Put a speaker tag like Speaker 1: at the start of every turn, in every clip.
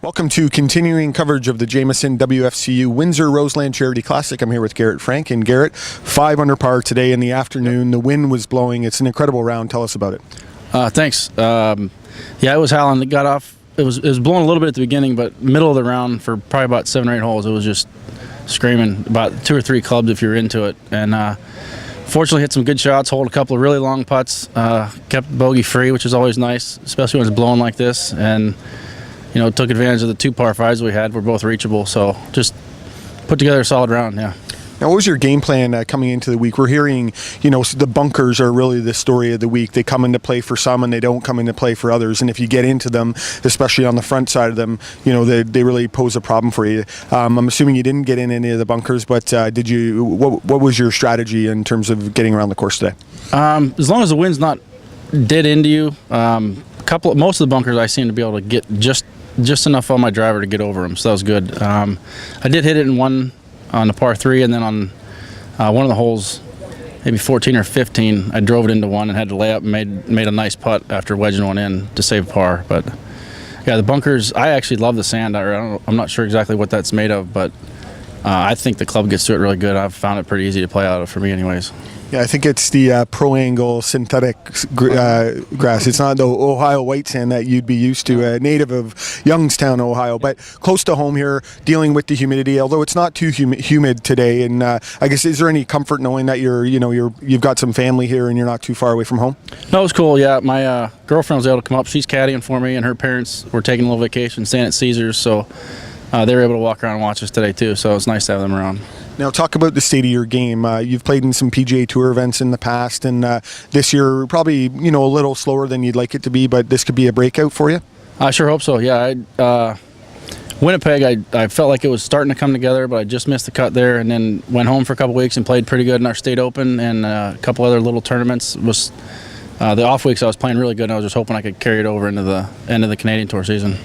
Speaker 1: Welcome to continuing coverage of the Jamieson WFCU Windsor Roseland Charity Classic. I'm here with Garret Frank. And Garrett, 5 under par today in the afternoon. The wind was blowing. It's an incredible round. Tell us about it.
Speaker 2: Thanks. Yeah, it was howling. It got off. It was blowing a little bit at the beginning, but middle of the round for probably about 7 or 8 holes, it was just screaming. About 2 or 3 clubs if you're into it. And fortunately, hit some good shots. Holed a couple of really long putts. Kept bogey free, which is always nice, especially when it's blowing like this. And took advantage of the 2 par 5s we had. We're both reachable, so just put together a solid round, yeah.
Speaker 1: Now, what was your game plan coming into the week? We're hearing, the bunkers are really the story of the week. They come into play for some and they don't come into play for others. And if you get into them, especially on the front side of them, they really pose a problem for you. I'm assuming you didn't get in any of the bunkers, but did you? What was your strategy in terms of getting around the course today?
Speaker 2: As long as the wind's not dead into you, most of the bunkers I seem to be able to get just enough on my driver to get over them, so that was good. I did hit it in one on the par 3, and then on one of the holes, maybe 14 or 15, I drove it into one and had to lay up and made a nice putt after wedging one in to save par. But yeah, the bunkers, I actually love the sand. I'm not sure exactly what that's made of, but I think the club gets to it really good. I've found it pretty easy to play out of for me anyways.
Speaker 1: Yeah, I think it's the Pro Angle synthetic grass. It's not the Ohio white sand that you'd be used to, native of Youngstown, Ohio, but close to home here, dealing with the humidity. Although it's not too humid today, and I guess is there any comfort knowing that you've got some family here and you're not too far away from home?
Speaker 2: No, it was cool. Yeah, my girlfriend was able to come up. She's caddying for me, and her parents were taking a little vacation, staying at Caesars, so they were able to walk around and watch us today too. So it was nice to have them around.
Speaker 1: Now, talk about the state of your game. You've played in some PGA Tour events in the past, and this year probably a little slower than you'd like it to be, but this could be a breakout for you.
Speaker 2: I sure hope so. Yeah, Winnipeg, I felt like it was starting to come together, but I just missed the cut there, and then went home for a couple weeks and played pretty good in our state open and a couple other little tournaments. The off weeks I was playing really good, and I was just hoping I could carry it over into the end of the Canadian Tour season.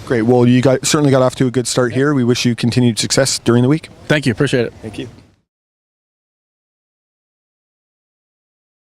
Speaker 1: Great. Well, you certainly got off to a good start here. We wish you continued success during the week.
Speaker 2: Thank you. Appreciate it.
Speaker 1: Thank you.